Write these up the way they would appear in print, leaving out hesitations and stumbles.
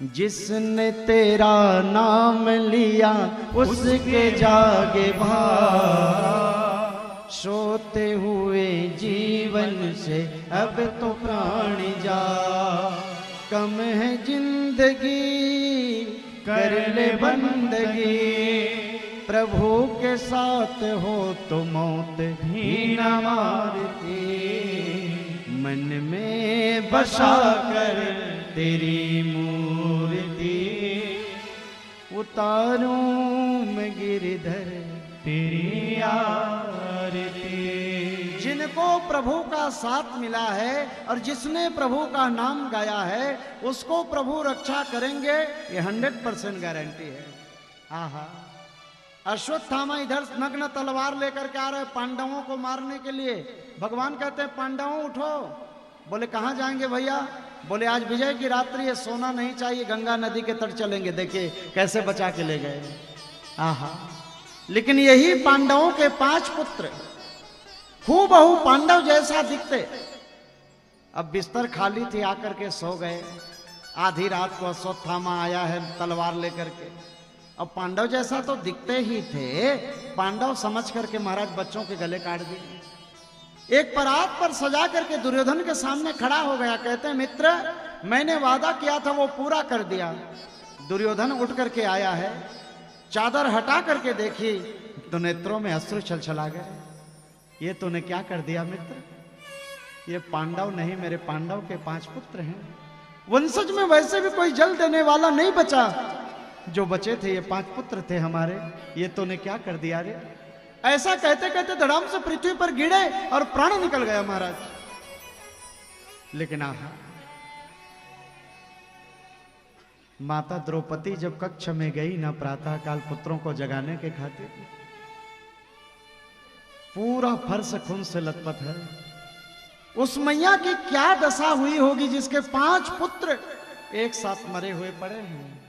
जिसने तेरा नाम लिया उसके जागे भाग, सोते हुए जीवन से अब तो प्राण जा। कम है जिंदगी कर ले बंदगी, प्रभु के साथ हो तो मौत भी न मारती। मन में बसा कर तेरी मूर्ति, उतारूं मैं गिरधर तेरी आरती। जिनको प्रभु का साथ मिला है और जिसने प्रभु का नाम गाया है उसको प्रभु रक्षा करेंगे, ये 100% गारंटी है। आहा, अश्वत्थामा इधर नग्न तलवार लेकर के आ रहे पांडवों को मारने के लिए। भगवान कहते हैं पांडवों उठो। बोले कहां जाएंगे भैया? बोले आज विजय की रात्रि है, सोना नहीं चाहिए, गंगा नदी के तट चलेंगे। देखिए कैसे बचा के ले गए। आहा, लेकिन यही पांडवों के 5 पुत्र हूबहू पांडव जैसा दिखते। अब बिस्तर खाली थी, आकर के सो गए। आधी रात को अश्वत्थामा आया है तलवार लेकर के। अब पांडव जैसा तो दिखते ही थे, पांडव समझ करके महाराज बच्चों के गले काट दिए। एक परात पर सजा करके दुर्योधन के सामने खड़ा हो गया। कहते हैं मित्र, मैंने वादा किया था वो पूरा कर दिया। दुर्योधन उठ करके आया है, चादर हटा करके देखी तो नेत्रों में अश्रु छलछला गए। ये तूने क्या कर दिया मित्र? ये पांडव नहीं, मेरे पांडव के 5 पुत्र हैं। वंशज में वैसे भी कोई जल देने वाला नहीं बचा, जो बचे थे ये 5 पुत्र थे हमारे। ये तूने क्या कर दिया रे? ऐसा कहते कहते धड़ाम से पृथ्वी पर गिरे और प्राण निकल गया महाराज। लेकिन आहा, माता द्रौपदी जब कक्ष में गई ना प्रातः काल पुत्रों को जगाने के खातिर, पूरा फर्श खून से लथपथ है। उस मैया की क्या दशा हुई होगी जिसके 5 पुत्र एक साथ मरे हुए पड़े हैं।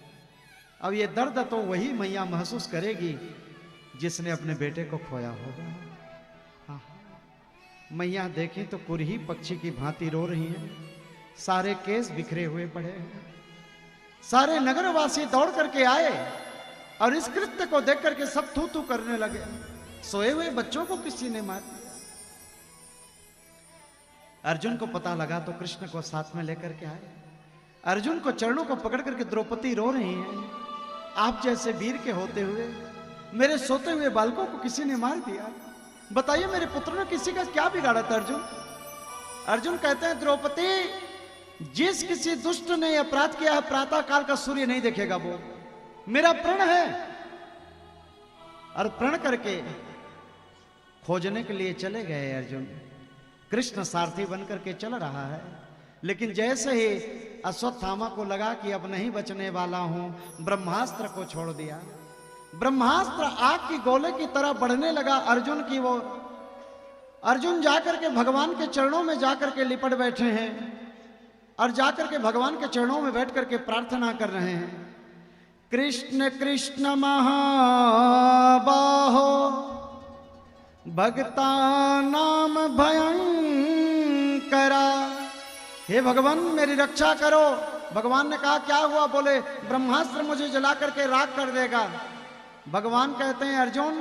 अब ये दर्द तो वही मैया महसूस करेगी जिसने अपने बेटे को खोया होगा। हाँ, मैया देखें तो कुरही पक्षी की भांति रो रही हैं। सारे केस बिखरे हुए पड़े हैं। सारे नगरवासी दौड़ करके आए और इस कृत्य को देख करके सब थू थू करने लगे। सोए हुए बच्चों को किसी ने मार दिया। अर्जुन को पता लगा तो कृष्ण को साथ में लेकर के आए। अर्जुन को चरणों को पकड़ करके द्रौपदी रो रही हैं। आप जैसे वीर के होते हुए मेरे सोते हुए बालकों को किसी ने मार दिया। बताइए मेरे पुत्र ने किसी का क्या बिगाड़ा था? अर्जुन कहते हैं द्रौपदी, जिस किसी दुष्ट ने अपराध किया है प्रातः काल का सूर्य नहीं देखेगा। वो मेरा प्रण है। और प्रण करके खोजने के लिए चले गए अर्जुन। कृष्ण सारथी बनकर के चल रहा है, लेकिन जैसे ही अश्वत्थामा को लगा कि अब नहीं बचने वाला हूं, ब्रह्मास्त्र को छोड़ दिया। ब्रह्मास्त्र आग की गोले की तरह बढ़ने लगा अर्जुन की ओर। अर्जुन जाकर के भगवान के चरणों में जाकर के लिपट बैठे हैं और जाकर के भगवान के चरणों में बैठ करके प्रार्थना कर रहे हैं। कृष्ण कृष्ण महाबाहो भक्ता नाम भयंकरा। हे भगवान मेरी रक्षा करो। भगवान ने कहा क्या हुआ? बोले ब्रह्मास्त्र मुझे जला करके राख कर देगा। भगवान कहते हैं अर्जुन,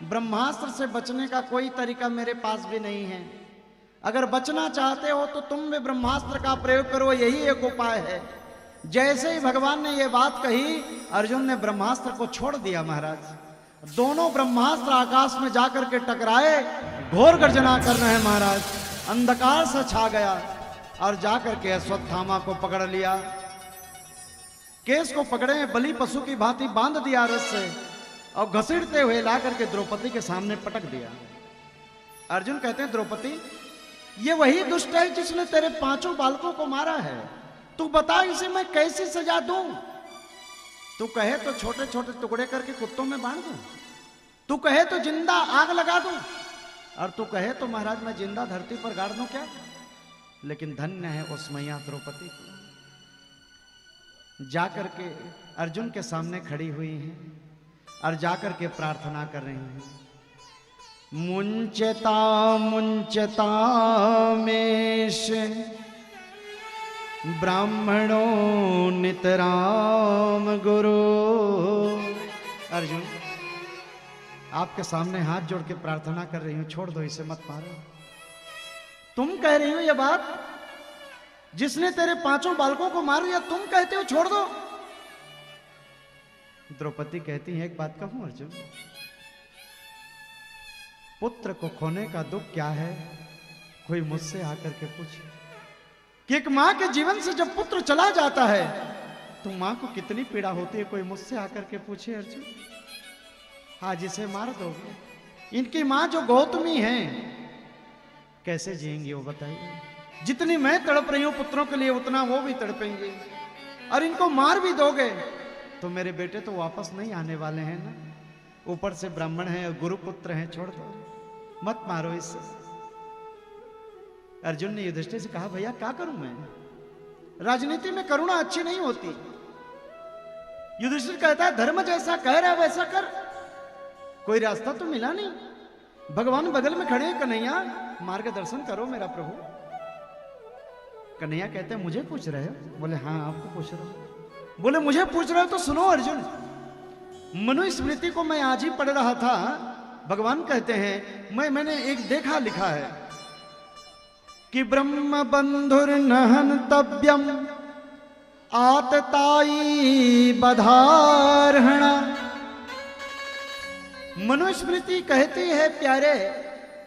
ब्रह्मास्त्र से बचने का कोई तरीका मेरे पास भी नहीं है। अगर बचना चाहते हो तो तुम भी ब्रह्मास्त्र का प्रयोग करो, यही एक उपाय है। जैसे ही भगवान ने ये बात कही, अर्जुन ने ब्रह्मास्त्र को छोड़ दिया। महाराज दोनों ब्रह्मास्त्र आकाश में जाकर के टकराए, घोर गर्जना कर रहे हैं महाराज। अंधकार से छा गया और जाकर के अश्वत्थामा को पकड़ लिया। केस को पकड़े बलि पशु की भांति बांध दिया रस से और घसीटते हुए ला करके द्रौपदी के सामने पटक दिया। अर्जुन कहते हैं द्रौपदी, ये वही दुष्ट है जिसने तेरे 5 बालकों को मारा है। तू बता इसे मैं कैसी सजा दूं? तू कहे तो छोटे छोटे टुकड़े करके कुत्तों में बांध दूं, तू कहे तो जिंदा आग लगा दूं, और तू कहे तो महाराज मैं जिंदा धरती पर गाड़ दूं क्या? लेकिन धन्य है उस मैया द्रौपदी को, जाकर के अर्जुन के सामने खड़ी हुई हैं और जाकर के प्रार्थना कर रही हैं। मुंचता मुंचता मेष ब्राह्मणों ने पुनित राम गुरु। अर्जुन, आपके सामने हाथ जोड़ के प्रार्थना कर रही हूं, छोड़ दो इसे, मत मारो। तुम कह रही हो यह बात, जिसने तेरे 5 बालकों को मार दिया, तुम कहते हो छोड़ दो। द्रौपदी कहती है, एक बात कहूं अर्जुन, पुत्र को खोने का दुख क्या है, कोई मुझसे आकर के पूछे कि एक मां के जीवन से जब पुत्र चला जाता है तो मां को कितनी पीड़ा होती है, कोई मुझसे आकर के पूछे अर्जुन। आज इसे मार दोगे। इनकी मां जो गौतमी है कैसे जिएंगी वो बताइए। जितनी मैं तड़प रही हूं पुत्रों के लिए, उतना वो भी तड़पेंगे। और इनको मार भी दोगे तो मेरे बेटे तो वापस नहीं आने वाले हैं ना, ऊपर से ब्राह्मण हैं और गुरुपुत्र हैं, छोड़ दो, मत मारो इससे। अर्जुन ने युधिष्ठिर से कहा, भैया क्या करूं मैं, राजनीति में करुणा अच्छी नहीं होती। युधिष्ठिर कहता है, धर्म जैसा कह रहा है वैसा कर, कोई रास्ता तो मिला नहीं, भगवान बगल में खड़े हैं, कन्हैया मार्गदर्शन करो मेरा प्रभु। कन्हैया कहते हैं, मुझे पूछ रहे हो? बोले हाँ आपको पूछ रहा हूं। बोले मुझे पूछ रहे हो तो सुनो अर्जुन, मनुस्मृति को मैं आज ही पढ़ रहा था, भगवान कहते हैं, मैंने एक देखा लिखा है कि ब्रह्म बंधुर नहन तव्यम आतताई बधारहणा। मनुस्मृति कहती है प्यारे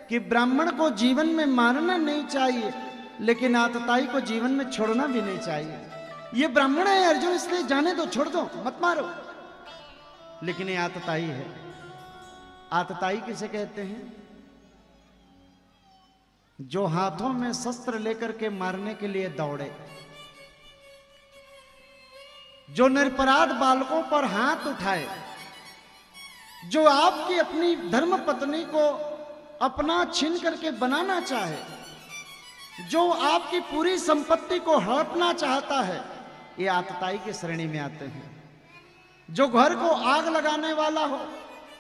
कि ब्राह्मण को जीवन में मारना नहीं चाहिए, लेकिन आतताई को जीवन में छोड़ना भी नहीं चाहिए। ये ब्राह्मण है अर्जुन, इसलिए जाने दो, छोड़ दो, मत मारो। लेकिन ये आतताई है। आतताई किसे कहते हैं? जो हाथों में शस्त्र लेकर के मारने के लिए दौड़े, जो निरपराध बालकों पर हाथ उठाए, जो आपकी अपनी धर्म पत्नी को अपना छीन करके बनाना चाहे, जो आपकी पूरी संपत्ति को हड़पना चाहता है, ये आतताई की श्रेणी में आते हैं। जो घर को आग लगाने वाला हो,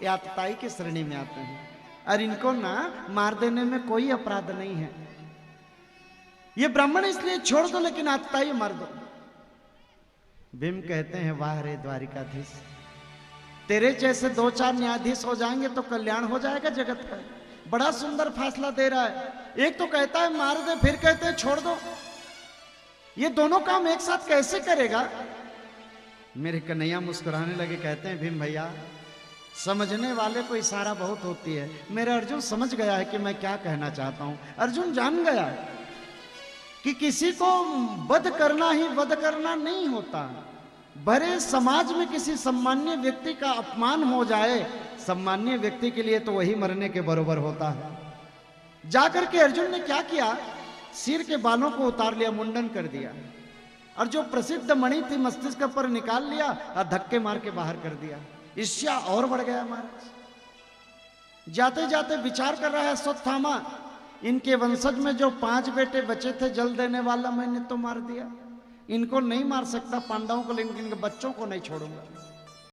ये आतताई की श्रेणी में आते हैं। और इनको ना मार देने में कोई अपराध नहीं है। ये ब्राह्मण इसलिए छोड़ दो, लेकिन आतताई मार दो। भीम कहते हैं, वाह रे द्वारिकाधीश, तेरे जैसे 2-4 न्यायाधीश हो जाएंगे तो कल्याण हो जाएगा जगत का। बड़ा सुंदर फैसला दे रहा है। एक तो कहता है मार दे, फिर कहते हैं छोड़ दो। ये दोनों काम एक साथ कैसे करेगा? मेरे कन्हैया मुस्कुराने लगे, कहते हैं, भीम भैया समझने वाले को इशारा बहुत होती है। मेरा अर्जुन समझ गया है कि मैं क्या कहना चाहता हूं। अर्जुन जान गया कि किसी को वध करना ही वध करना नहीं होता। भरे समाज में किसी सम्मान्य व्यक्ति का अपमान हो जाए, सम्मान्य व्यक्ति के लिए तो वही मरने के बराबर होता है। जाकर के अर्जुन ने क्या किया, सिर के बालों को उतार लिया, मुंडन कर दिया, और जो प्रसिद्ध मणि थी मस्तिष्क पर निकाल लिया और धक्के मार के बाहर कर दिया। ईर्ष्या और बढ़ गया महाराज। जाते जाते विचार कर रहा है अश्वत्थामा, इनके वंशज में जो 5 बेटे बचे थे जल देने वाला, मैंने तो मार दिया। इनको नहीं मार सकता पांडवों को, लेकिन इनके बच्चों को नहीं छोड़ूंगा।